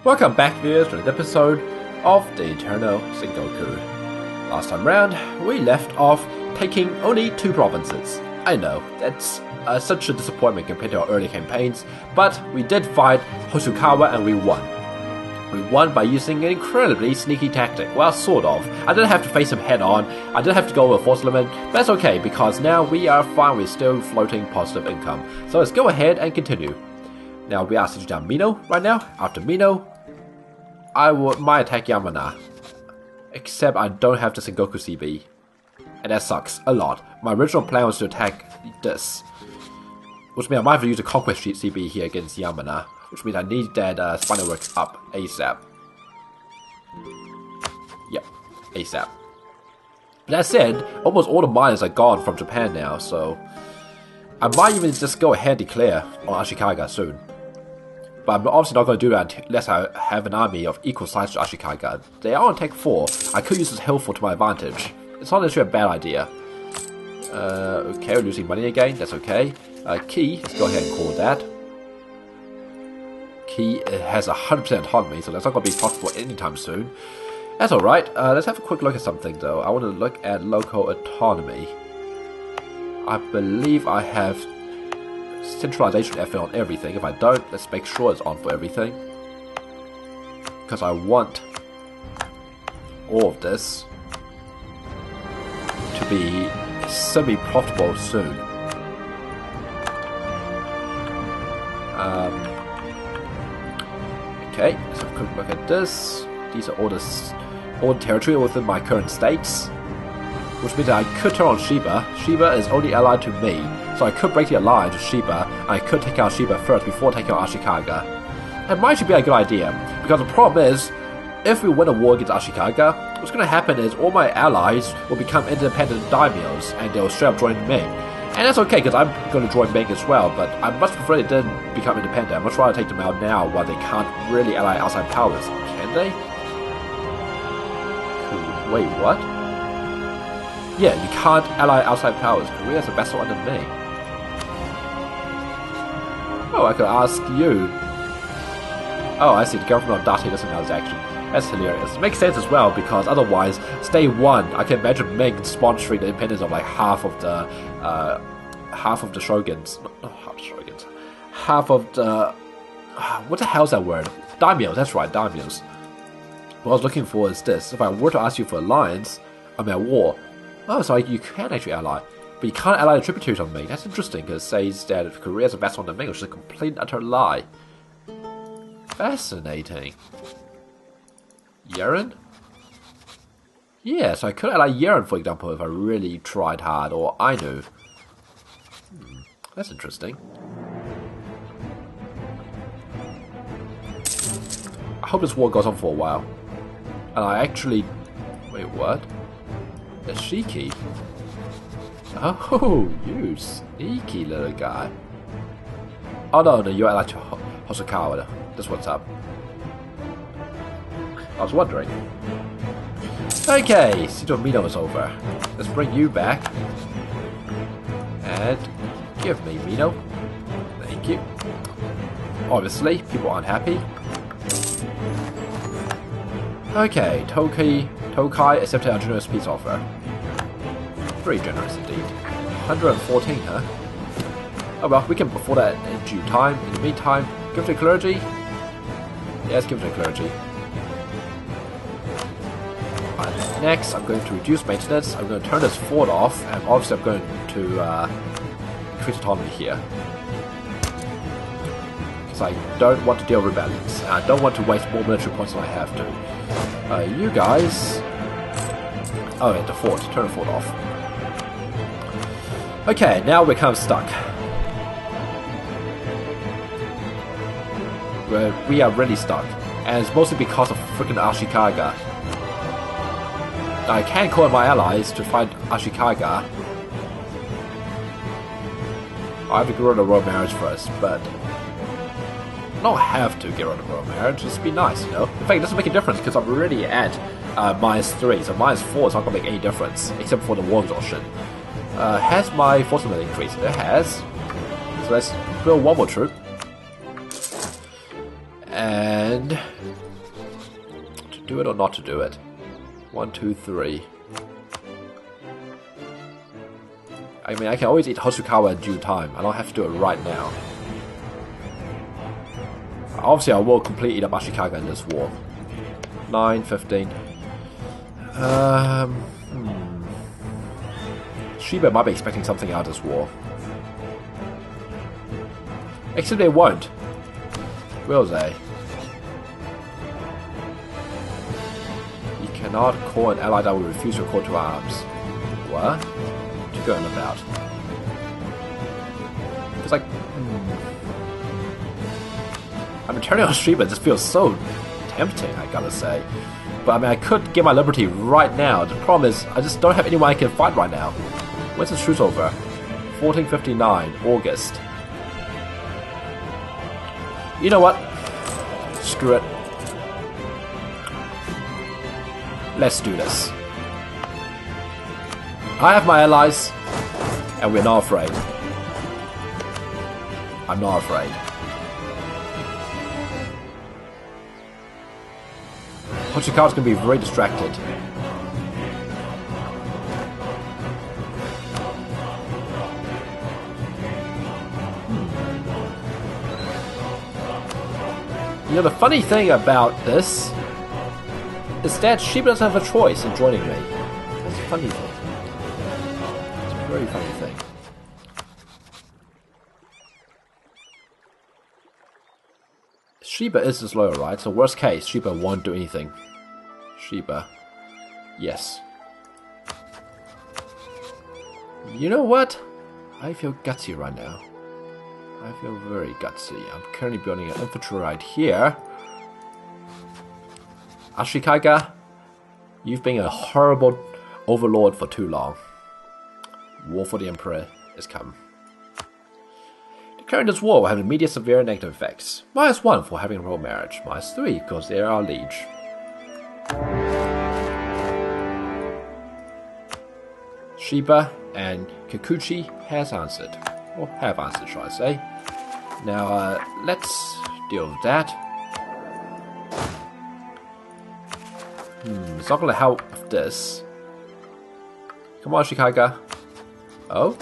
Welcome back, viewers, to an episode of the Eternal Sengoku. Last time round, we left off taking only 2 provinces. I know, that's such a disappointment compared to our early campaigns, but we did fight Hosokawa and we won. We won by using an incredibly sneaky tactic. Well, sort of. I didn't have to face him head on, I didn't have to go with force limit, but that's okay because now we are fine, we're still floating positive income. So let's go ahead and continue. Now we are sitting down Mino right now. After Mino, I might attack Yamana. Except I don't have the Sengoku CB. And that sucks a lot. My original plan was to attack this. Which means I might have to use a Conquest CB here against Yamana. Which means I need that Spinal Works up ASAP. Yep, ASAP. But that said, almost all the miners are gone from Japan now, so I might even just go ahead and declare on Ashikaga soon. But I'm obviously not going to do that unless I have an army of equal size to Ashikaga. They are on Tech 4. I could use this hill fort to my advantage. It's not actually a bad idea. Okay, we're losing money again. That's okay. Key, let's go ahead and call that. Key has 100% autonomy, so that's not going to be possible anytime soon. That's alright. Let's have a quick look at something though. I want to look at local autonomy. I believe I have centralization effort on everything. If I don't, let's make sure it's on for everything. Because I want all of this to be semi-profitable soon. Okay, let's have a quick look at this. These are all the territory within my current states. Which means that I could turn on Shiba. Shiba is only allied to me, so I could break the alliance with Shiba, and I could take out Shiba first before taking out Ashikaga. It might actually be a good idea, because the problem is, if we win a war against Ashikaga, what's going to happen is all my allies will become independent daimyos, and they'll straight up join Ming. And that's okay, because I'm going to join Ming as well, but I much prefer they didn't become independent. I'd much rather take them out now while they can't really ally outside powers. Can they? Wait, what? Yeah, you can't ally outside powers. Korea has a vessel under me. Oh, I could ask you. Oh, I see. The government of Date doesn't know his action. That's hilarious. It makes sense as well, because otherwise, stay one. I can imagine Ming sponsoring the independence of like half of the shoguns. Not half the shoguns. Half of the what the hell's that word? Daimyos. That's right, daimyos. What I was looking for is this. If I were to ask you for alliance, I mean a war. Oh, so you can actually ally. But you can't ally the tributaries on Ming. That's interesting, because it says that if Korea has a vessel on the Ming, which is a complete and utter lie. Fascinating. Yeren? Yeah, so I could ally Yeren, for example, if I really tried hard, or Ainu. That's interesting. I hope this war goes on for a while. And I actually... Wait, what? A Shiki? Oh, you sneaky little guy. Oh no, you're allied to Hosokawa. That's what's up. I was wondering. Okay, Sito Mino is over. Let's bring you back. And give me Mino. Thank you. Obviously, people aren't happy. Okay, Tokai accepted our generous peace offer. Very generous indeed. 114, huh? Oh well, we can afford that in due time. In the meantime, give it to clergy. Yes, give it to clergy. Next, I'm going to reduce maintenance. I'm going to turn this fort off, and obviously I'm going to increase autonomy here. Because I don't want to deal with rebellions, and I don't want to waste more military points than I have to. You guys... Oh, yeah, the fort. Turn the fort off. Okay, now we're kind of stuck. We are really stuck. And it's mostly because of freaking Ashikaga. I can call my allies to fight Ashikaga. I have to get rid of the royal marriage first, but... I don't have to get rid of royal marriage, just be nice, you know? In fact, it doesn't make a difference, because I'm already at -3, so -4 is not going to make any difference, except for the war exhaustion. Has my force limit increased? It has. So let's build one more troop. And to do it or not to do it? 1, 2, 3. I mean, I can always eat Hoshikawa in due time. I don't have to do it right now. Obviously, I will completely eat up Ashikaga in this war. 9, 15. Shiba might be expecting something out of this war. Except they won't. Will they? You cannot call an ally that will refuse your call to arms. What? What you going about? It's like... I mean, turning on Shiba just feels so tempting, I gotta say. But I mean, I could get my liberty right now. The problem is, I just don't have anyone I can fight right now. When's the truce over? 1459, August. You know what? Screw it. Let's do this. I have my allies, and we're not afraid. I'm not afraid. Hoshikawa's gonna be very distracted. You know, the funny thing about this is that Shiba doesn't have a choice in joining me. That's a funny thing. It's a very funny thing. Shiba is disloyal, right? So worst case, Shiba won't do anything. Shiba. Yes. You know what? I feel gutsy right now. I feel very gutsy. I'm currently building an infantry right here. Ashikaga, you've been a horrible overlord for too long. War for the Emperor is come. Declaring this war will have immediate severe negative effects. -1 for having a royal marriage. -3 because they are our liege. Shiba and Kikuchi has answered. Or have answered, shall I say. Now, let's deal with that. It's not going to help with this. Come on, Ashikaga. Oh?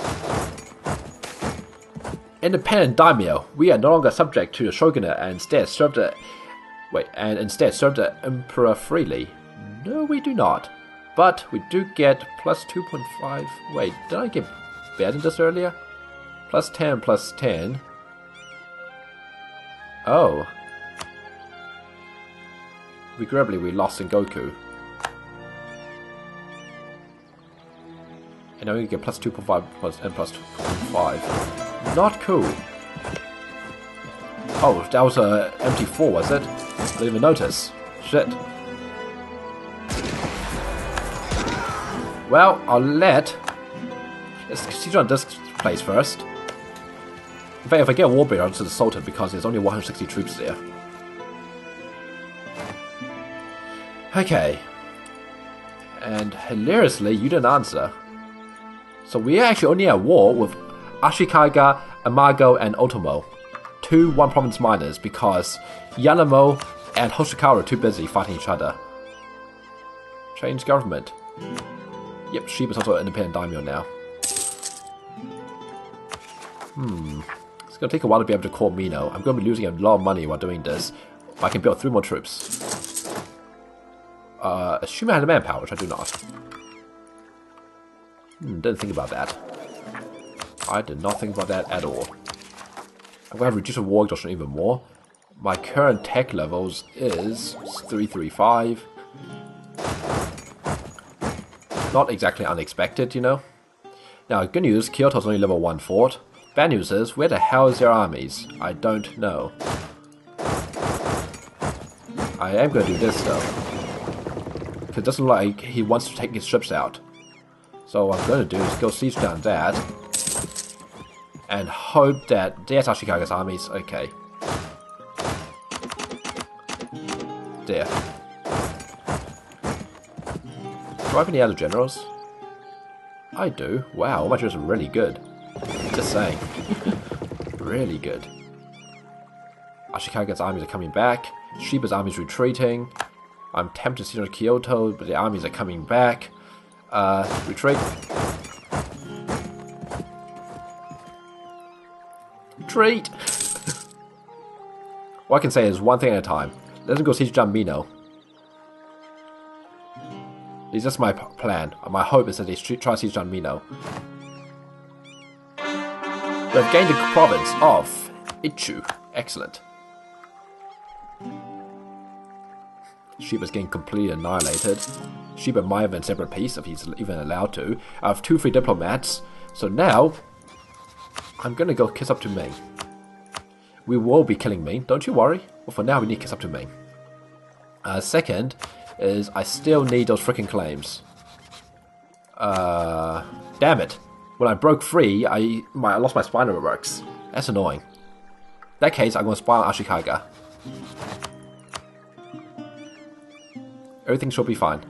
Independent daimyo, we are no longer subject to the shogunate and instead serve the emperor freely. No, we do not. But we do get plus 2.5. Wait, did I get better than this earlier? Plus 10, plus 10. Oh. Regrettably, we lost Sengoku. And now we get plus 2.5 and plus 2.5. Not cool. Oh, that was a MT4, was it? I didn't even notice. Shit. Well, let's siege on this place first. In fact, if I get a war bear, I'll just assault it because there's only 160 troops there. Okay. And hilariously, you didn't answer. So we are actually only at war with Ashikaga, Amago, and Otomo. 2 one-province minors because Yanamo and Hoshikawa are too busy fighting each other. Change government. Yep, Shiba's also an independent daimyo now. It's gonna take a while to be able to call Mino. I'm gonna be losing a lot of money while doing this. I can build 3 more troops. Assume I had a manpower, which I do not. Didn't think about that. I did not think about that at all. I'm gonna have reduced the war exhaustion even more. My current tech levels is 335. Not exactly unexpected, you know. Now, good news, Kyoto's only level 1 fort. Bad news is, where the hell is their armies? I don't know. I am going to do this, though. Because it doesn't look like he wants to take his ships out. So what I'm going to do is go siege down that. And hope that there's Ashikaga's armies. Okay. There. Do I have any other generals? I do. Wow, all my generals are really good. Just saying. Really good. Ashikaga's armies are coming back. Shiba's army is retreating. I'm tempted to siege Kyoto, but the armies are coming back. Retreat. Retreat! What I can say is one thing at a time. Let's go siege Mino. It's just my plan. My hope is that they try to siege Mino. We've gained the province of Ichu. Excellent. Shiba's getting completely annihilated. Shiba might have a separate peace if he's even allowed to. I have 2 free diplomats. So now, I'm gonna go kiss up to Ming. We will be killing Ming, don't you worry. But for now, we need to kiss up to Ming. Second is I still need those freaking claims. Damn it. When I broke free, I lost my spinal works. That's annoying. In that case, I'm going to spy on Ashikaga. Everything should be fine.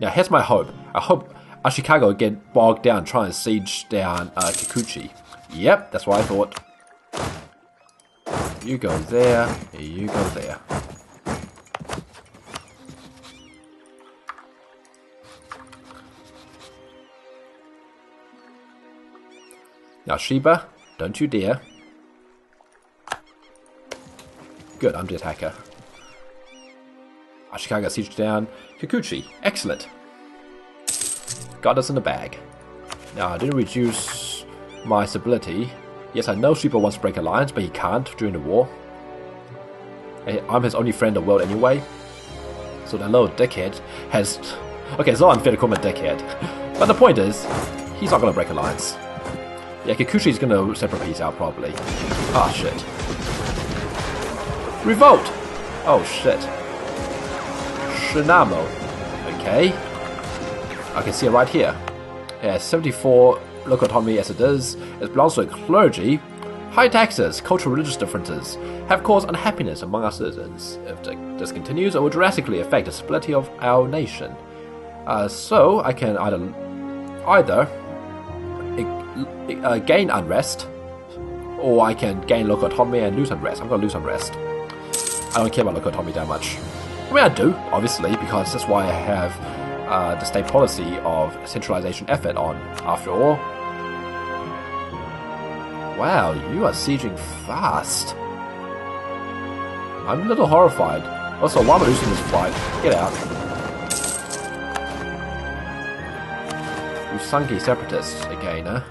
Now, here's my hope. I hope Ashikaga will get bogged down trying to siege down Kikuchi. Yep, that's what I thought. You go there, you go there. Now, Shiba, don't you dare. Good, I'm the attacker. Ashikaga sieged down Kikuchi. Excellent. Got us in the bag. Now, I didn't reduce my stability. Yes, I know Shiba wants to break alliance, but he can't during the war. I'm his only friend in the world anyway. So that little dickhead has... Okay, it's not unfair to call him a dickhead. But the point is, he's not going to break alliance. Yeah, Kikuchi's going to separate peace out, probably. Ah, shit. Revolt! Oh, shit. Shinamo. Okay. I can see it right here. Yeah, 74 local autonomy as it is. It belongs to a clergy. High taxes, cultural religious differences have caused unhappiness among our citizens. If this continues, it will drastically affect the stability of our nation. So, I can either gain unrest, or I can gain local autonomy and lose unrest. I'm going to lose unrest. I don't care about local autonomy that much. I mean, I do, obviously, because that's why I have the state policy of centralization effort on, after all. Wow, you are sieging fast. I'm a little horrified. Also, why am I losing this fight? Get out. Usangi separatists again, huh?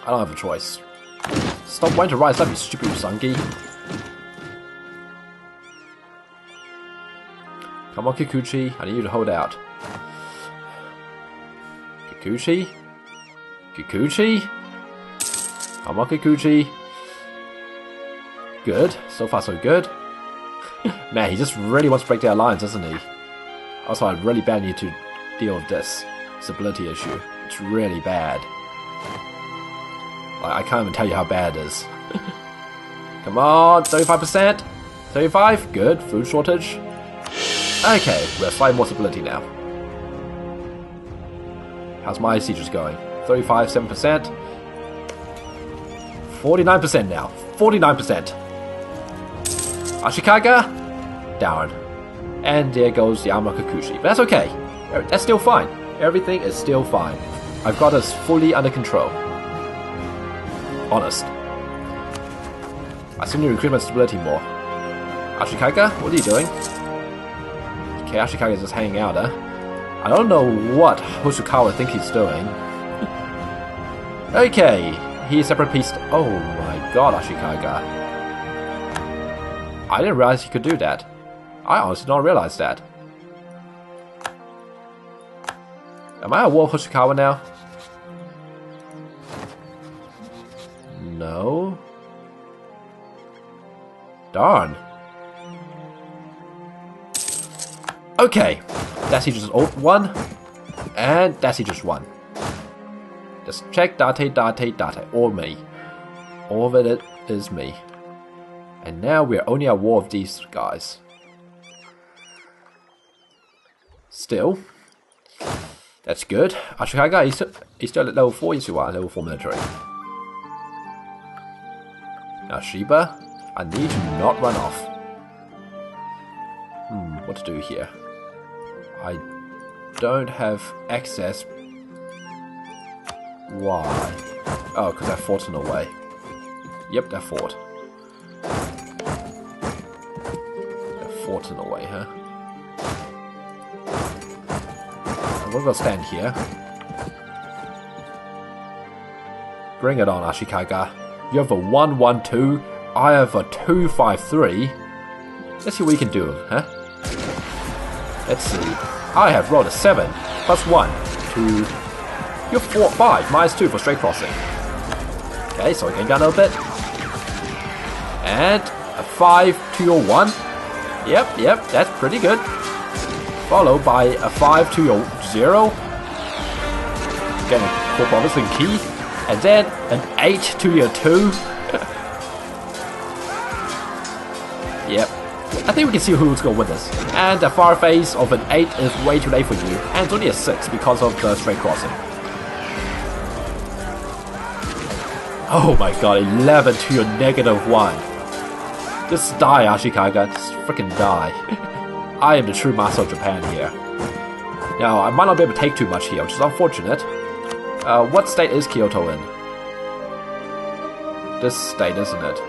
I don't have a choice. Stop wanting to rise up, you stupid Usangi. Come on, Kikuchi. I need you to hold out. Kikuchi? Kikuchi? Come on, Kikuchi. Good. So far, so good. Man, he just really wants to break the alliance, doesn't he? Also, I really bad need to deal with this stability issue. It's really bad. I can't even tell you how bad it is. Come on, 35%? 35? Good. Food shortage. Okay, we're slightly more stability now. How's my sieges going? 35, 7%. 49% now. 49%. Ashikaga? Down. And there goes the armor Kikuchi. But that's okay. That's still fine. Everything is still fine. I've got us fully under control. Honest. I still need to increase my stability more. Ashikaga, what are you doing? Okay, Ashikaga is just hanging out, huh? I don't know what Hoshikawa thinks he's doing. Okay, he's separate piece. Oh my god, Ashikaga. I didn't realize he could do that. I honestly don't realize that. Am I at war with Hoshikawa now? No. Darn. Okay. That's he just won. And that's he just won. Just check date. All me. All of it is me. And now we're only at war with these guys. Still. That's good. Ashikaga, he's still at level 4. Yes, you are. Level 4 military. Now Shiba, I need to not run off. What to do here? I don't have access. Why? Oh, because I fought in a way. Yep, they fought. They fought in a way, huh? And we're gonna stand here. Bring it on, Ashikaga. You have a 1-1-2. I have a 2-5-3. Let's see what you can do, huh? Let's see. I have rolled a 7 plus 1 to. You're 4-5 minus 2 for straight crossing. Okay, so again down a little bit. And a 5 to your 1. Yep, that's pretty good. Followed by a 5 to your 0. Again, 4 province and key. And then an 8 to your 2. Yep. I think we can see who's going to win this. And the far face of an 8 is way too late for you. And it's only a 6 because of the straight crossing. Oh my god, 11 to your -1. Just die, Ashikaga. Just freaking die. I am the true master of Japan here. Now, I might not be able to take too much here, which is unfortunate. What state is Kyoto in? This state, isn't it?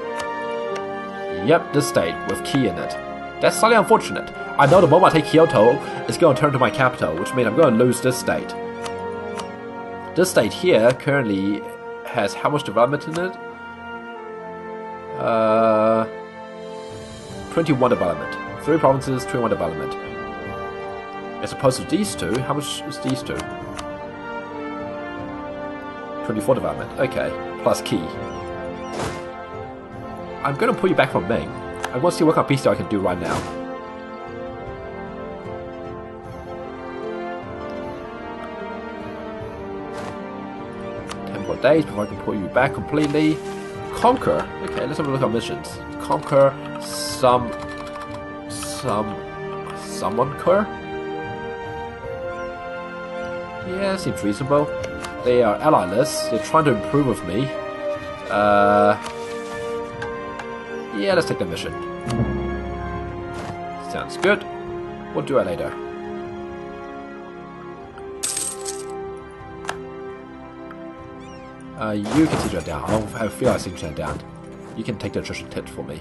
Yep, this state, with Ki in it. That's slightly unfortunate. I know the moment I take Kyoto, it's going to turn to my capital, which means I'm going to lose this state. This state here currently has how much development in it? 21 development. 3 provinces, 21 development. As opposed to these two, how much is these two? 24 development. Okay, plus Ki. I'm going to pull you back from Ming. I want to see what kind of peace I can do right now. Days before I can pull you back completely. Conquer. Okay, let's have a look at missions. Conquer someone cur? Yeah, seems reasonable. They are allyless. They're trying to improve with me. Yeah, let's take the mission. Sounds good. We'll do it later. You can sit down. I don't have a feel like sitting down. You can take the attrition tit for me.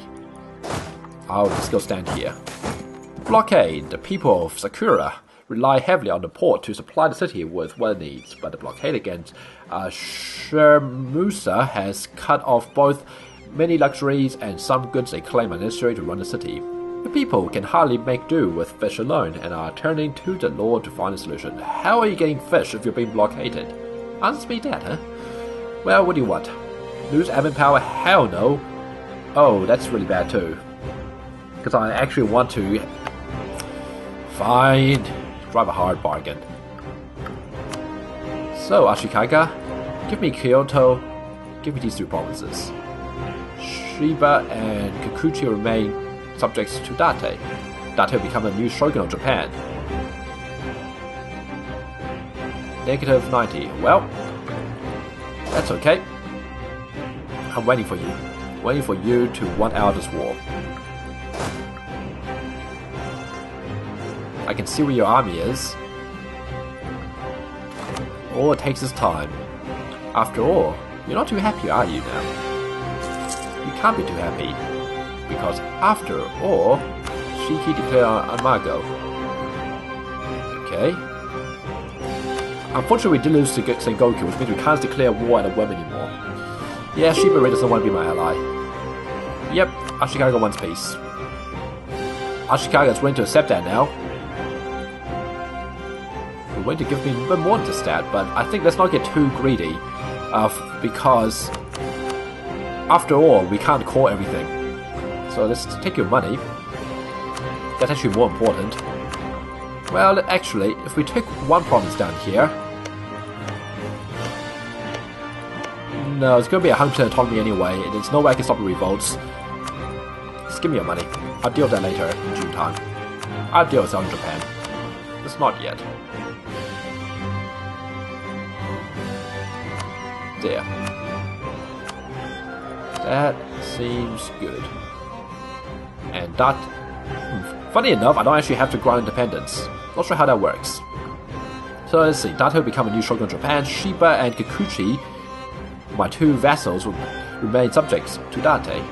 I'll just go stand here. Blockade. The people of Sakura rely heavily on the port to supply the city with what it needs, but the blockade against Shermusa has cut off both many luxuries and some goods they claim are necessary to run the city. The people can hardly make do with fish alone and are turning to the Lord to find a solution. How are you getting fish if you're being blockaded? Answer me that, huh? Well, what do you want? Lose admin power? Hell no. Oh, that's really bad too. Because I actually want to... Fine. Drive a hard bargain. So, Ashikaga, give me Kyoto, give me these 2 provinces. Shiba and Kikuchi remain subjects to Date. Date will become a new shogun of Japan. -90. Well... That's okay. I'm waiting for you. Waiting for you to want out this war. I can see where your army is. All it takes is time. After all, you're not too happy, are you now? You can't be too happy. Because after all, Shiki declared Amago. Okay. Unfortunately, we did lose to Sengoku, which means we can't declare war at a whim anymore. Yeah, Shiba really doesn't want to be my ally. Yep, Ashikaga wants peace. Ashikaga is willing to accept that now. We're willing to give me a bit more than just that, but I think let's not get too greedy. Because, after all, we can't call everything. So let's take your money. That's actually more important. Well, actually, if we take 1 province down here... No, it's going to be 100% autonomy anyway. There's no way I can stop the revolts. Just give me your money. I'll deal with that later in June time. I'll deal with Southern Japan. It's not yet. There. That seems good. And that... Funny enough, I don't actually have to grant independence. Not sure how that works. So let's see. Date will become a new shogun of Japan. Shiba and Kikuchi, my 2 vassals, will remain subjects to Date.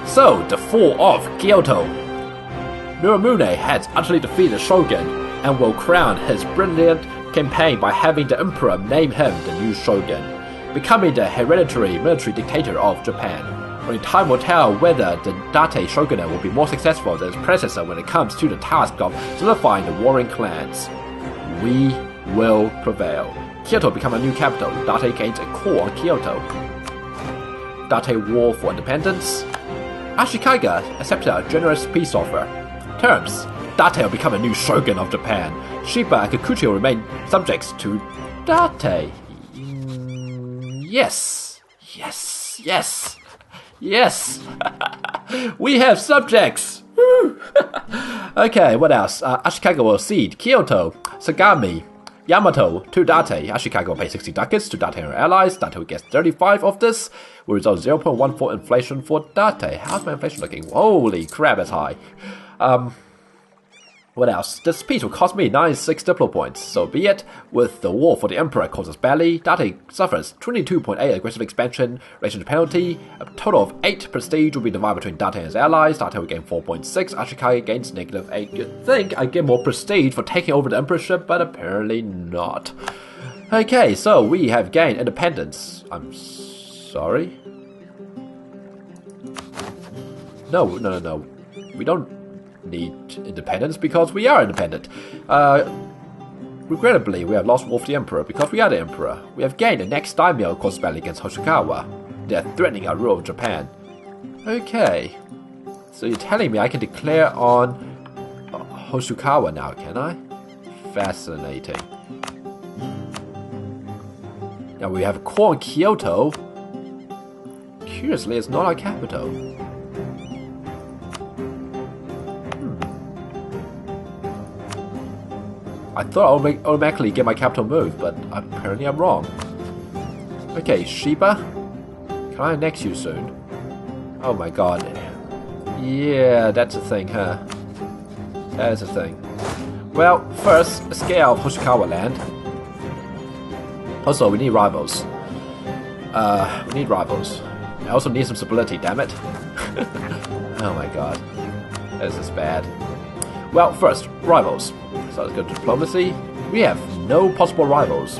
So, the fall of Kyoto. Muramune has utterly defeated the shogun and will crown his brilliant campaign by having the emperor name him the new shogun, becoming the hereditary military dictator of Japan. Only time will tell whether the Date shogunate will be more successful than its predecessor when it comes to the task of solidifying the warring clans. We will prevail. Kyoto become a new capital. Date gains a core on Kyoto. Date war for independence. Ashikaga accepted a generous peace offer. Terms: Date will become a new shogun of Japan. Shiba and Kikuchi will remain subjects to Date. Yes. Yes. Yes. Yes. We have subjects. Okay, what else? Ashikaga will cede Kyoto, Sagami, Yamato to Date. Ashikaga will pay 60 ducats to Date and her allies. Date will get 35 of this. Will result 0.14 inflation for Date. How's my inflation looking? Holy crap, that's high. What else? This peace will cost me 96 diplo points. So be it. With the war for the emperor causes belly, Date suffers 22.8 aggressive expansion, rations penalty. A total of 8 prestige will be divided between Date and his allies. Date will gain 4.6. Ashikaga gains -8. You'd think I get more prestige for taking over the emperorship, but apparently not. Okay, so we have gained independence. I'm sorry? No. We don't need independence because we are independent. Regrettably, we have lost War of the Emperor because we are the Emperor. We have gained the next daimyo cause battle against Hoshikawa. They are threatening our rule of Japan. Okay. So you're telling me I can declare on Hoshikawa now, can I? Fascinating. Now we have a core in Kyoto. Curiously, it's not our capital. I thought I would automatically get my capital moved, but apparently I'm wrong. Okay, Shiba? Can I annex you soon? Oh my god. Yeah, that's a thing, huh? That is a thing. Well, first, let's get out of Hoshikawa land. Also, we need rivals. We need rivals. I also need some stability, damn it. Oh my god. This is bad. Well, first, rivals. So let's go to diplomacy. We have no possible rivals.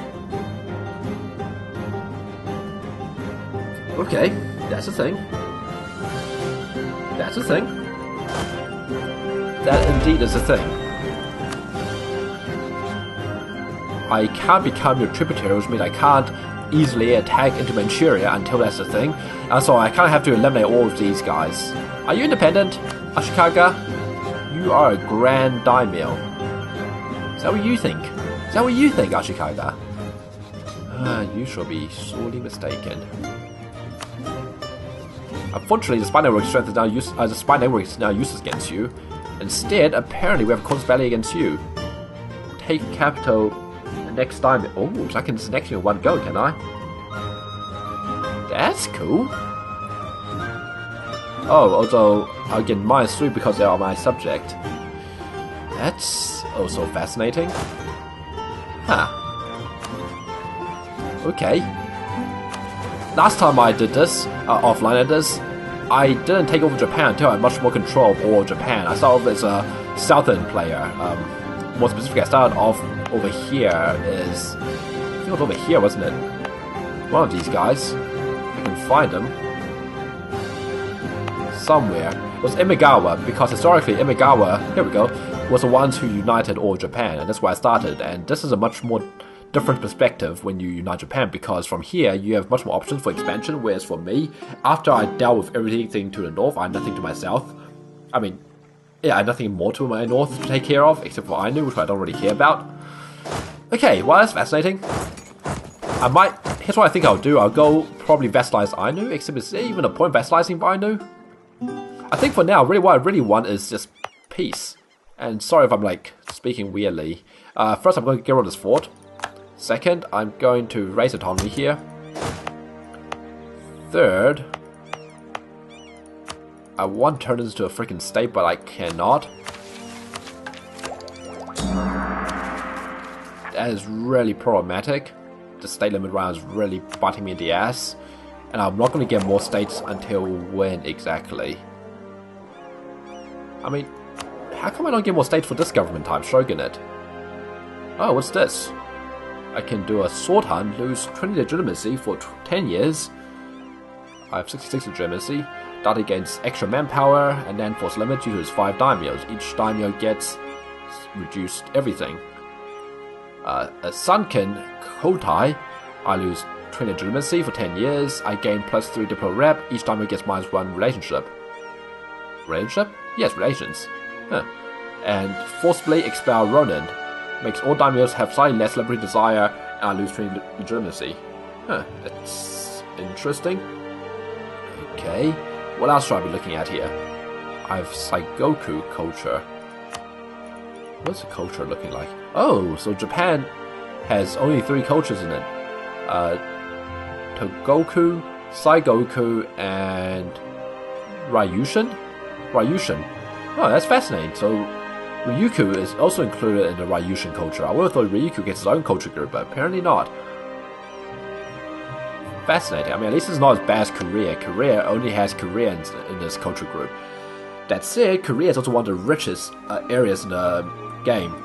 Okay, that's a thing. That's a thing. That indeed is a thing. I can't become your tributary, which means I can't easily attack into Manchuria until that's a thing. So I kind of have to eliminate all of these guys. Are you independent, Ashikaga? You are a grand daimyo. Is that what you think? Is that what you think, Ashikaga? You shall be sorely mistaken. Unfortunately, the spy network strength is now the spy network is now useless against you. Instead, apparently, we have a cause battle against you. Take capital next time. Oh, so I can select you in one go, can I? That's cool. Oh, also, I'll get -3 because they are my subject. That's also fascinating. Huh. Okay. Last time I did this, offline at this, I didn't take over Japan until I had much more control of all of Japan. I started off as a southern player. More specifically, I started off over here is... I think it was over here, wasn't it? One of these guys. I can find him. Somewhere. It was Imagawa, because historically Imagawa, here we go, was the ones who united all Japan, and that's where I started. And this is a much more different perspective when you unite Japan, because from here you have much more options for expansion, whereas for me, after I dealt with everything to the north, I had nothing to my south. I mean, yeah, I had nothing more to my north to take care of, except for Ainu, which I don't really care about. Okay, well, that's fascinating. Here's what I think I'll do. I'll go probably vassalize Ainu, except is there even a point vassalizing Ainu? I think for now, really what I really want is just peace. And sorry if I'm like speaking weirdly. First I'm going to get rid of this fort. Second, I'm going to raise autonomy here. third, I want to turn this into a freaking state, but I cannot. That is really problematic. The state limit round is really biting me in the ass. And I'm not going to get more states until when exactly? I mean, how come I don't get more states for this government type, Shogunate? Oh, what's this? I can do a sword hunt, lose 20 legitimacy for 10 years. I have 66 legitimacy. That against extra manpower, and then force limit uses 5 daimyos. Each daimyo gets reduced everything. A sunken kotai, I lose 20 legitimacy for 10 years. I gain +3 diplo rep. Each daimyo gets -1 relationship. Relationship? Yes, relations. Huh. And forcibly expel Ronin. Makes all daimyos have slightly less liberty desire, and I lose 20 legitimacy. Huh, that's interesting. Okay, what else should I be looking at here? I have Sengoku culture. What's the culture looking like? Oh, so Japan has only 3 cultures in it. Togoku, Saigoku, and Ryushin? Ryushin. Oh, that's fascinating. So Ryukyu is also included in the Ryushin culture. I would have thought Ryukyu gets his own culture group, but apparently not. Fascinating. I mean, at least it's not as bad as Korea. Korea only has Koreans in this culture group. That said, Korea is also one of the richest areas in the game.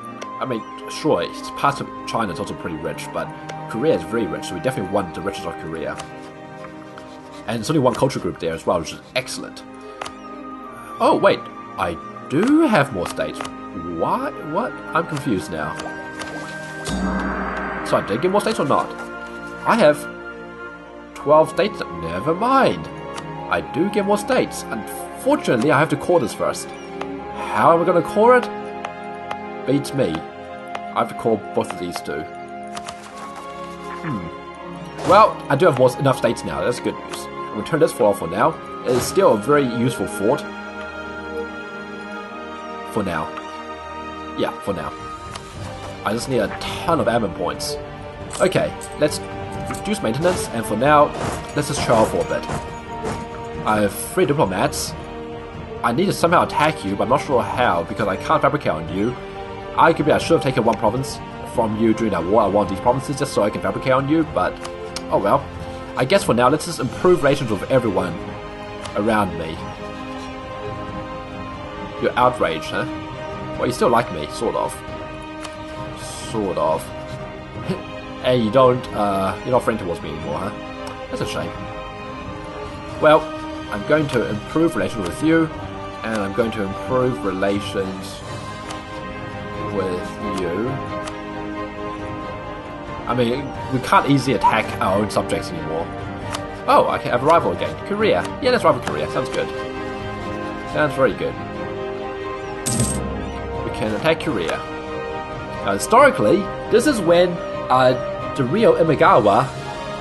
I mean, sure, parts of China is also pretty rich, but Korea is very rich, so we definitely want the riches of Korea. And there's only one culture group there as well, which is excellent. Oh, wait, I do have more states. What? What? I'm confused now. So I did get more states or not? I have 12 states. Never mind. I do get more states. Unfortunately, I have to core this first. How am I going to core it? Beats me. I have to core both of these two. Well, I do have enough states now. That's good news. I'm going to turn this fort off for now. It is still a very useful fort. For now. Yeah, for now. I just need a ton of admin points. Okay, let's reduce maintenance, and for now, let's just chill out for a bit. I have 3 diplomats. I need to somehow attack you, but I'm not sure how, because I can't fabricate on you. Arguably, I should have taken 1 province from you during that war. I want these provinces just so I can fabricate on you, but oh well. I guess for now, let's just improve relations with everyone around me. You're outraged, huh? Well, you still like me, sort of. Sort of. Hey, you're not friendly towards me anymore, huh? That's a shame. Well, I'm going to improve relations with you, and I'm going to improve relations with you. I mean, we can't easily attack our own subjects anymore. Oh, I have a rival again. Korea. Yeah, let's rival Korea. Sounds good. Sounds very good. We can attack Korea. Historically, this is when the real Imagawa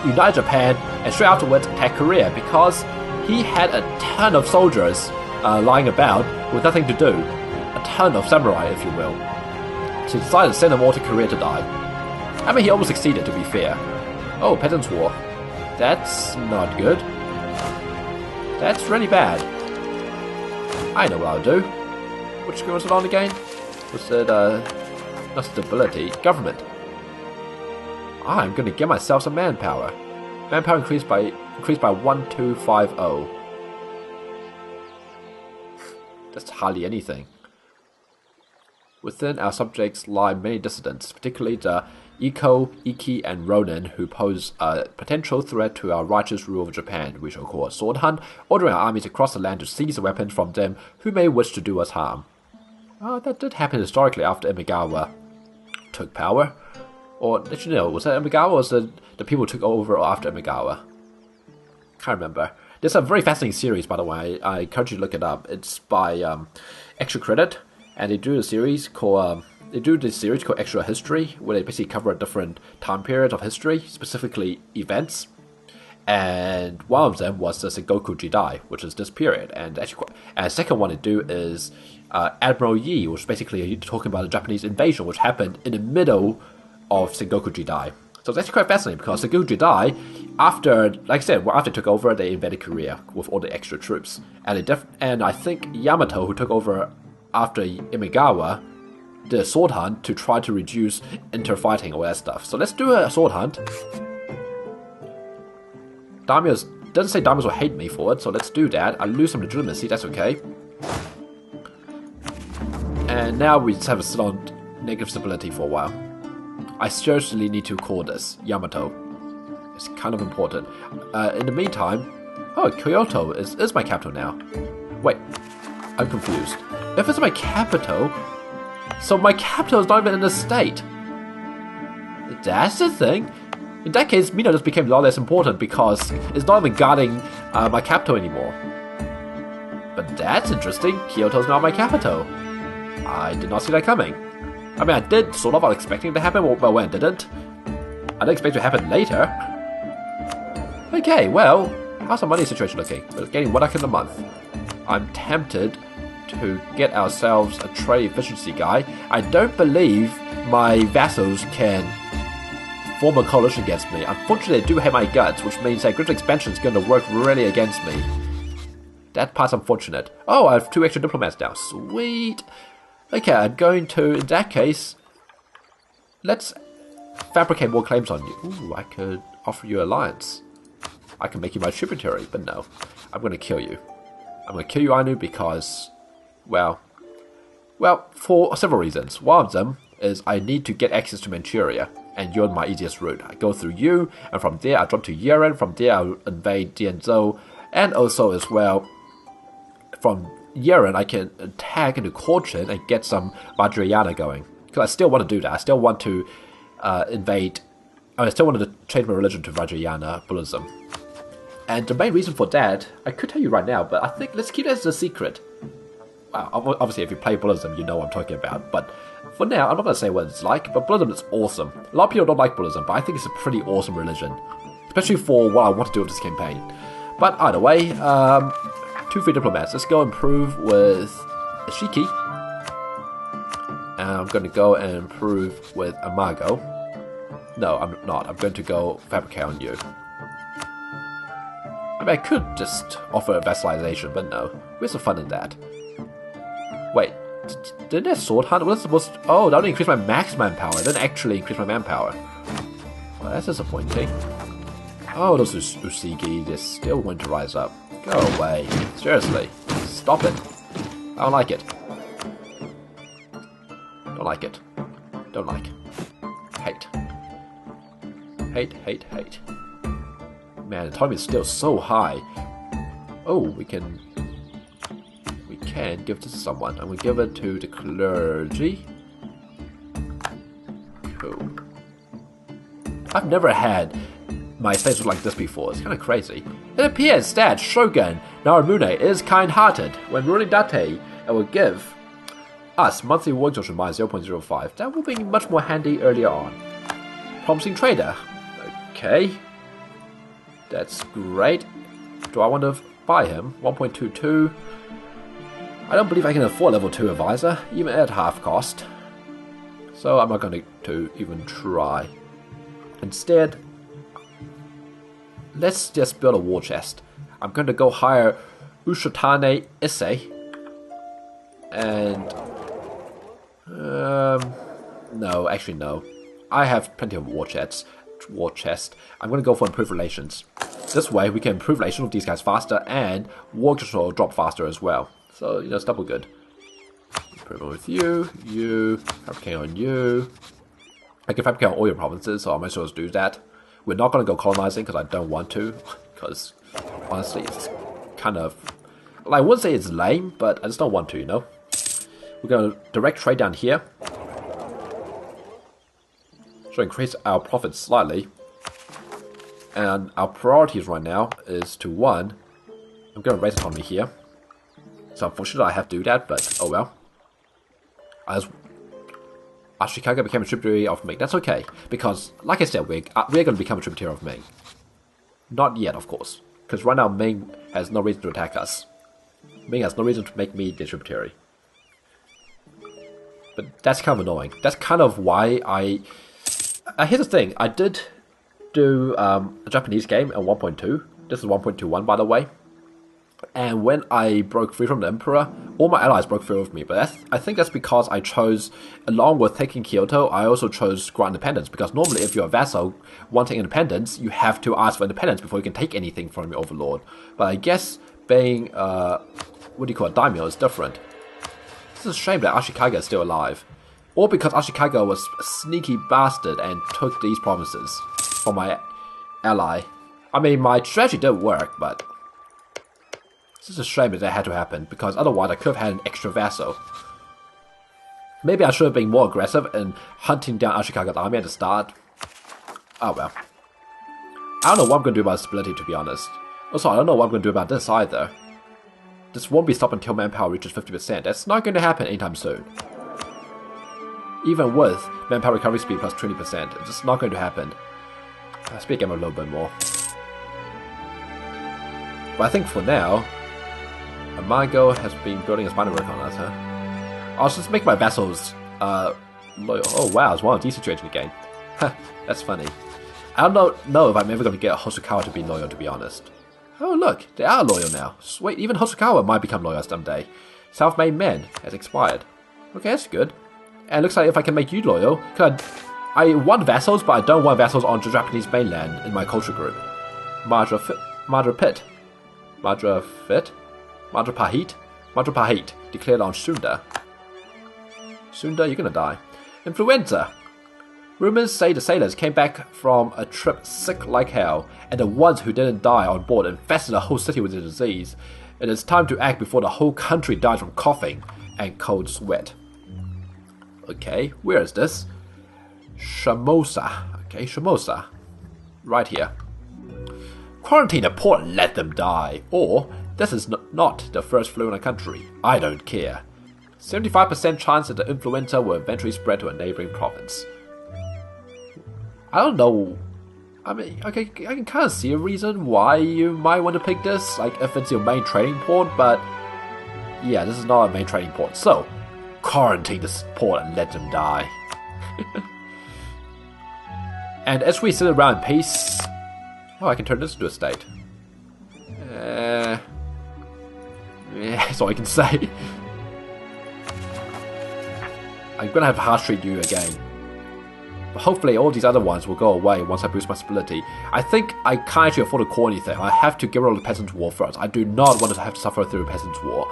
united Japan and straight afterwards attacked Korea because he had a ton of soldiers lying about with nothing to do. A ton of samurai, if you will. So he decided to send them all to Korea to die. I mean, he almost succeeded, to be fair. Oh, Peasants' War. That's not good. That's really bad. I know what I'll do. Which screen was it on again? Was it, not stability, government. I'm gonna get myself some manpower. Manpower increased by 1250. That's hardly anything. Within our subjects lie many dissidents, particularly the Iko, Iki, and Ronin, who pose a potential threat to our righteous rule of Japan. We shall call a sword hunt, ordering our armies across the land to seize the weapons from them who may wish to do us harm. That did happen historically after Imagawa took power. Or, did you know, was that Imagawa or was it the people who took over after Imagawa? Can't remember. There's a very fascinating series, by the way. I encourage you to look it up. It's by Extra Credit, and they do this series called Extra History, where they basically cover a different time period of history, specifically events. And one of them was the Sengoku Jidai, which is this period. And actually, and the second one they do is Admiral Yi, which is basically talking about the Japanese invasion, which happened in the middle of Sengoku Jidai. So it's actually quite fascinating because the Sengoku Jedi, after, like I said, after they took over, they invaded Korea with all the extra troops. And I think Yamato, who took over after Imagawa, did a sword hunt to try to reduce interfighting, all that stuff. So let's do a sword hunt. Daimyo's doesn't say Daimyo's will hate me for it, so let's do that. I lose some legitimacy, that's okay. And now we just have to sit on negative stability for a while. I seriously need to call this Yamato. It's kind of important. In the meantime, oh, Kyoto is my capital now. Wait, I'm confused. If it's my capital, so my capital is not even in the state. That's the thing. In that case, Mino just became a lot less important because it's not even guarding my capital anymore. But that's interesting. Kyoto's now my capital. I did not see that coming. I mean, I did sort of. I was expecting it to happen, but when it didn't. I didn't expect it to happen later. Okay, well, how's the money situation looking? We're getting 1 in a month. I'm tempted to get ourselves a trade efficiency guy. I don't believe my vassals can form a coalition against me. Unfortunately, they do hate my guts, which means that grid expansion is going to work really against me. That part's unfortunate. Oh, I have 2 extra diplomats now. Sweet. Okay, I'm going to, in that case, let's fabricate more claims on you. Ooh, I could offer you alliance. I can make you my tributary, but no. I'm going to kill you. I'm going to kill you, Ainu, because, well, for several reasons. One of them is I need to get access to Manchuria, and you're my easiest route. I go through you, and from there I drop to Yeren, from there I'll invade Dianzhou, and also as well, from Yeren I can attack into Cochin and get some Vajrayana going. Because I still want to do that. I still want to invade, I still wanted to change my religion to Vajrayana Buddhism. And the main reason for that, I could tell you right now, but I think let's keep it as a secret. Well, obviously if you play Buddhism, you know what I'm talking about, but for now, I'm not going to say what it's like, but Buddhism is awesome. A lot of people don't like Buddhism, but I think it's a pretty awesome religion. Especially for what I want to do with this campaign. But either way, 2 free diplomats. Let's go improve with Ishiki. And I'm going to go and improve with Amago. No, I'm not. I'm going to go fabricate on you. I mean, I could just offer a vassalization, but no. Where's the fun in that? Wait. Didn't that sword hunt? Was supposed to, oh, that only increased my max manpower. It didn't actually increase my manpower. Well, that's disappointing. Oh, those Usigi, they're still going to rise up. Go away. Seriously. Stop it. I don't like it. Don't like it. Don't like. Hate. Hate, hate, hate. Man, the time is still so high. Oh, we can give this to someone. I'm going to give it to the clergy. Cool. I've never had my face look like this before. It's kind of crazy. It appears that Shogun Naramune is kind-hearted. When ruling Date, it will give us monthly work social minus 0.05. That will be much more handy earlier on. Promising trader. Okay. That's great. Do I want to buy him? 1.22. I don't believe I can afford level 2 advisor, even at half cost. So I'm not going to even try. Instead, let's just build a war chest. I'm going to go hire Ushitane Issei. And no, actually no. I have plenty of war chest. I'm going to go for improved relations. This way we can improve relations with these guys faster and war control drop faster as well. So, you know, it's double good. Improvement with you, fabricate on you. I can fabricate on all your provinces, so I might as well do that. We're not going to go colonizing because I don't want to. Because, honestly, it's kind of... Well, I wouldn't say it's lame, but I just don't want to, you know? We're going to direct trade down here. So increase our profits slightly. And our priorities right now is to 1. I'm going to raise economy here. So unfortunately I have to do that, but oh well. As Ashikaga became a tributary of Ming. That's okay, because like I said, we're going to become a tributary of Ming. Not yet, of course, because right now Ming has no reason to attack us. Ming has no reason to make me the tributary. But that's kind of annoying. That's kind of why I Here's the thing. I did do a Japanese game at 1.2. This is 1.21, by the way. And when I broke free from the Emperor, all my allies broke free with me. But I think that's because I chose, along with taking Kyoto, I also chose grant independence. Because normally if you're a vassal wanting independence, you have to ask for independence before you can take anything from your overlord. But I guess being, what do you call it, daimyo is different. It's a shame that Ashikaga is still alive. Or because Ashikaga was a sneaky bastard and took these provinces from my ally. I mean, my strategy did work, but it's just a shame that had to happen, because otherwise I could have had an extra vassal. Maybe I should have been more aggressive in hunting down Ashikaga's army at the start. Oh well. I don't know what I'm going to do about stability, to be honest. Also, I don't know what I'm going to do about this either. This won't be stopped until manpower reaches 50%. That's not going to happen anytime soon. Even with manpower recovery speed plus 20%, it's just not going to happen. Speak him a little bit more. But I think for now, Amago has been building his mining work on us, huh? I'll just make my vassals loyal. Oh wow, it's one of these situations again. That's funny. I don't know if I'm ever going to get Hosokawa to be loyal, to be honest. Oh look, they are loyal now. Wait, even Hosokawa might become loyal someday. Self-made men has expired. Okay, that's good. And it looks like if I can make you loyal, because I want vassals, but I don't want vassals on the Japanese mainland in my culture group. Madrapahit, declared on Sunda. Sunda, you're gonna die. Influenza. Rumors say the sailors came back from a trip sick like hell, and the ones who didn't die on board infested the whole city with the disease. It is time to act before the whole country dies from coughing and cold sweat. Okay, where is this? Shamosa. Okay, Shamosa. Right here. Quarantine the poor and let them die. Or, this is not the first flu in a country. I don't care. 75% chance that the influenza will eventually spread to a neighboring province. I don't know. I mean, okay, I can kind of see a reason why you might want to pick this, like if it's your main trading port, but yeah, this is not a main trading port. So, quarantine this port and let them die. And as we sit around in peace, oh, I can turn this into a state. Yeah, that's all I can say. I'm gonna have to hard treat you again. But hopefully all these other ones will go away once I boost my stability. I think I can't actually afford to core anything. I have to get rid of the Peasants' War first. I do not want to have to suffer through the Peasants' War.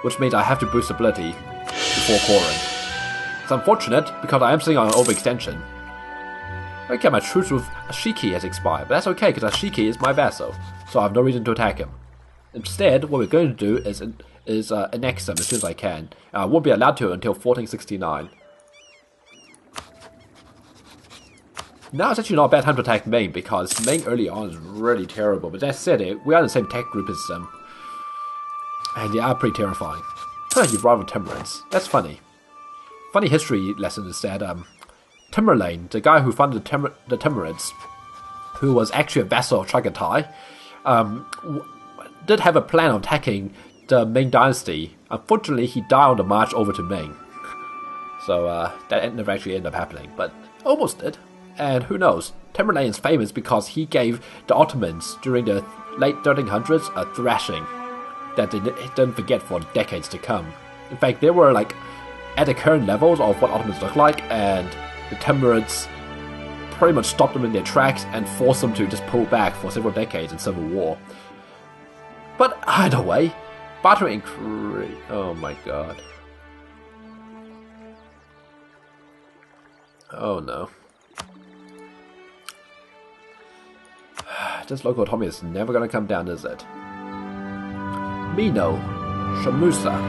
Which means I have to boost stability before coring. It's unfortunate because I am sitting on an overextension. Okay, my truce with Ashiki has expired, but that's okay because Ashiki is my vassal, so I have no reason to attack him. Instead, what we're going to do is annex him as soon as I can. I won't be allowed to until 1469. Now it's actually not a bad time to attack Ming, because Ming early on is really terrible, but that said, we are in the same tech group as them. And they are pretty terrifying. You've rivaled Timurids. That's funny. Funny history lesson is that Timurlane, the guy who funded the Timurids, who was actually a vassal of Chagatai, did have a plan of attacking the Ming dynasty. Unfortunately, he died on the march over to Ming. So that never actually ended up happening, but almost did. And who knows, Timurlane is famous because he gave the Ottomans during the late 1300s a thrashing that they didn't forget for decades to come. In fact, they were like at the current levels of what Ottomans look like, and the Timurids pretty much stopped them in their tracks and forced them to just pull back for several decades in civil war. But either way, battering increased. Oh my god. Oh no. This local autonomy is never gonna come down, is it? Mino. Shamusa.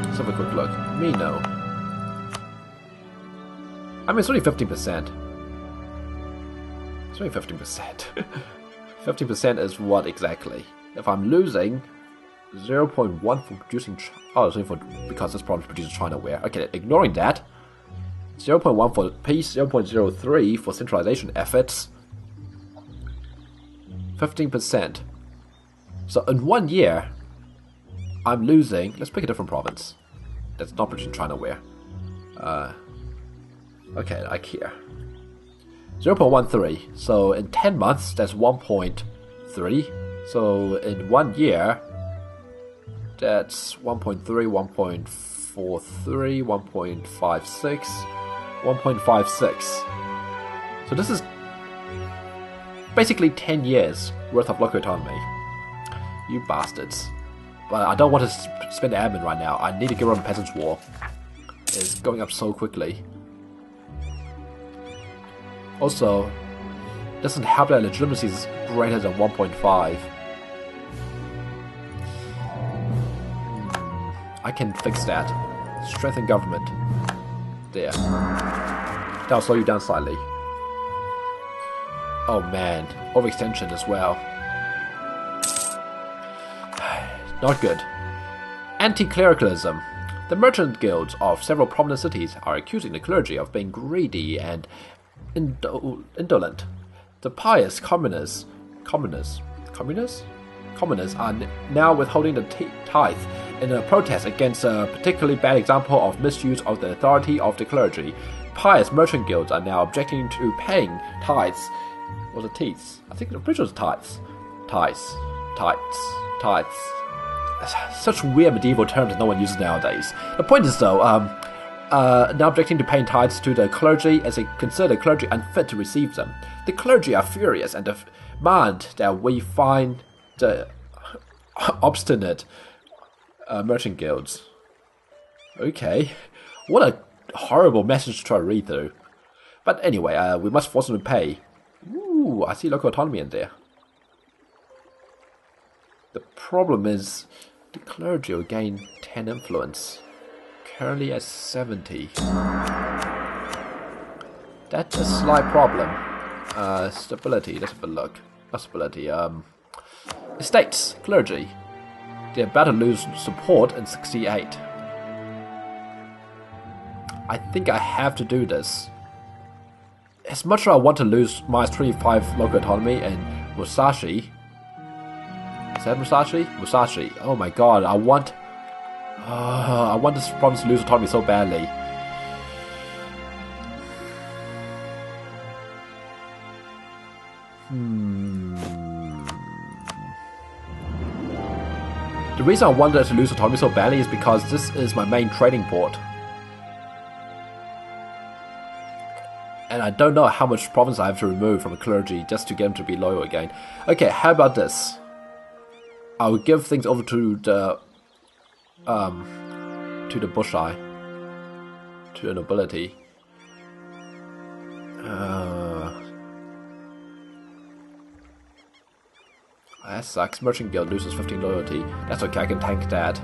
Let's have a quick look. Mino. I mean, it's only 15%. It's only 15%. 15% is what exactly? If I'm losing 0.1 for producing... Oh, it's only for... because this province produces China ware. Okay, ignoring that. 0.1 for peace, 0.03 for centralization efforts. 15%. So in 1 year, I'm losing... Let's pick a different province that's not producing China ware. Okay, like here. 0.13. So in 10 months, that's 1.3. So in 1 year, that's 1.3, 1.43, 1.56, 1.56. So this is basically 10 years worth of local autonomy. You bastards. But I don't want to spend admin right now. I need to get rid of the Peasants' War. It's going up so quickly. Also, it doesn't help that legitimacy is greater than 1.5. I can fix that. Strengthen government. There. That'll slow you down slightly. Oh man, overextension as well. Not good. Anti-clericalism. The merchant guilds of several prominent cities are accusing the clergy of being greedy and indolent. The pious commoners are now withholding the tithe in a protest against a particularly bad example of misuse of the authority of the clergy. Pious merchant guilds are now objecting to paying tithes. Or the teeth? I think the original was tithes. Tithes. Such weird medieval terms that no one uses nowadays. The point is though, now objecting to paying tithes to the clergy as they consider the clergy unfit to receive them. The clergy are furious and demand that we find the obstinate merchant guilds. Okay, what a horrible message to try to read through. But anyway, we must force them to pay. Ooh, I see local autonomy in there. The problem is the clergy will gain 10 influence. Currently at 70. That's a slight problem. Stability, let's have a look. Not stability, estates, clergy. They're about to lose support in 68. I think I have to do this. As much as I want to lose minus 25 local autonomy in Musashi. Is that Musashi? Musashi. Oh my god, I want this province to lose autonomy so badly. The reason I wanted to lose autonomy so badly is because this is my main trading port. And I don't know how much province I have to remove from the clergy just to get them to be loyal again. Okay, how about this? I'll give things over to the bushai, to the nobility. That sucks. Merchant Guild loses 15 loyalty. That's okay, I can tank that.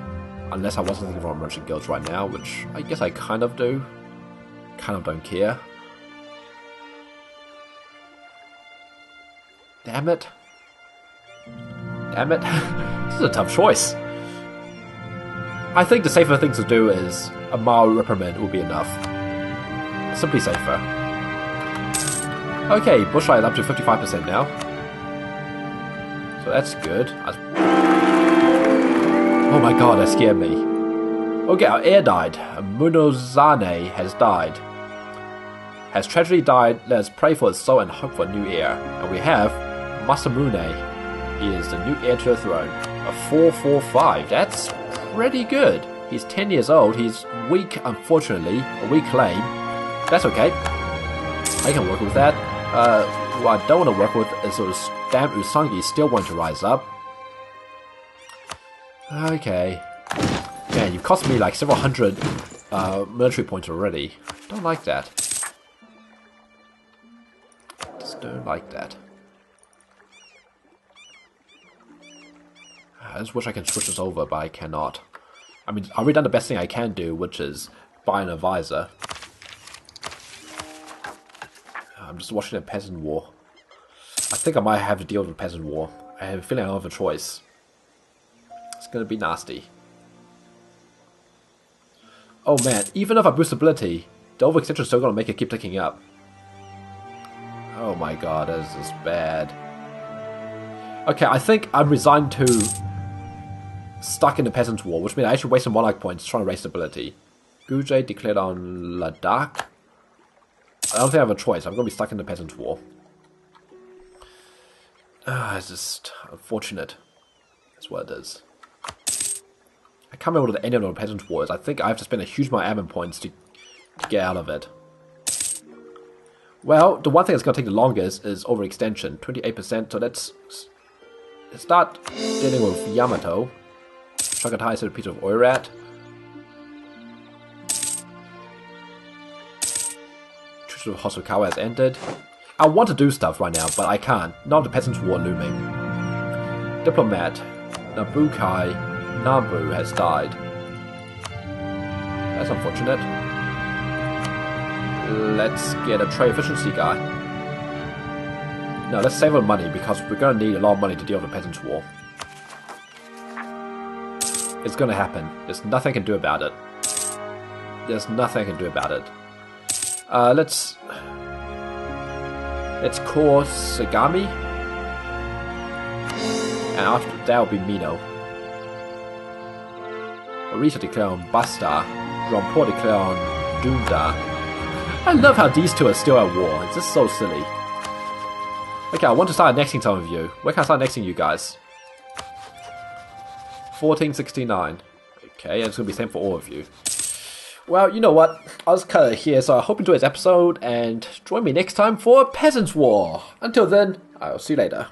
Unless I wasn't thinking about Merchant Guilds right now, which I guess I kind of do. Kind of don't care. Damn it. Damn it. This is a tough choice. I think the safer thing to do is a mild reprimand will be enough. Simply safer. Okay, bushlight is up to 55% now. So that's good. Oh my god, that scared me. Okay, our heir died. Munozane has died. Has tragedy died, let us pray for his soul and hope for a new heir. And we have Masamune. He is the new heir to the throne. A 445. That's pretty good. He's 10 years old. He's weak, unfortunately. A weak claim. That's okay. I can work with that. What I don't want to work with is those damn Usangi still want to rise up. Okay. Man, you've cost me like several hundred military points already. Don't like that. Just don't like that. I just wish I could switch this over, but I cannot. I mean, I've already done the best thing I can do, which is buy an advisor. I'm just watching a peasant war. I think I might have to deal with a peasant war. I have a feeling I don't have a choice. It's gonna be nasty. Oh man, even if I boost ability, the overextension is still gonna make it keep ticking up. Oh my god, this is bad. Okay, I think I'm resigned to stuck in the Peasants' War, which means I actually wasted monarch points trying to raise stability. Guje declared on Ladakh. I don't think I have a choice. I'm going to be stuck in the Peasants' War. It's just unfortunate. That's what it is. I can't remember what the ending of the Peasants' War is. I think I have to spend a huge amount of admin points to get out of it. Well, the one thing that's going to take the longest is overextension. 28%, so let's start dealing with Yamato. Shogunate is a piece of Oirat. Treaty of Hosokawa has ended. I want to do stuff right now, but I can't. Now the Peasants' War looming. Diplomat. Nabukai Nabu has died. That's unfortunate. Let's get a trade efficiency guy. No, let's save our money because we're going to need a lot of money to deal with the Peasants' War. It's going to happen. There's nothing I can do about it. There's nothing I can do about it. Let's call Sagami. And after that will be Mino. Orisa declare on Basta. Rampur declare on Dunda. I love how these two are still at war. It's just so silly. Okay, I want to start annexing some of you. Where can I start annexing you guys? 1469. Okay, it's going to be the same for all of you. Well, you know what? I'll just cut it here, so I hope you enjoyed this episode, and join me next time for Peasants' War. Until then, I'll see you later.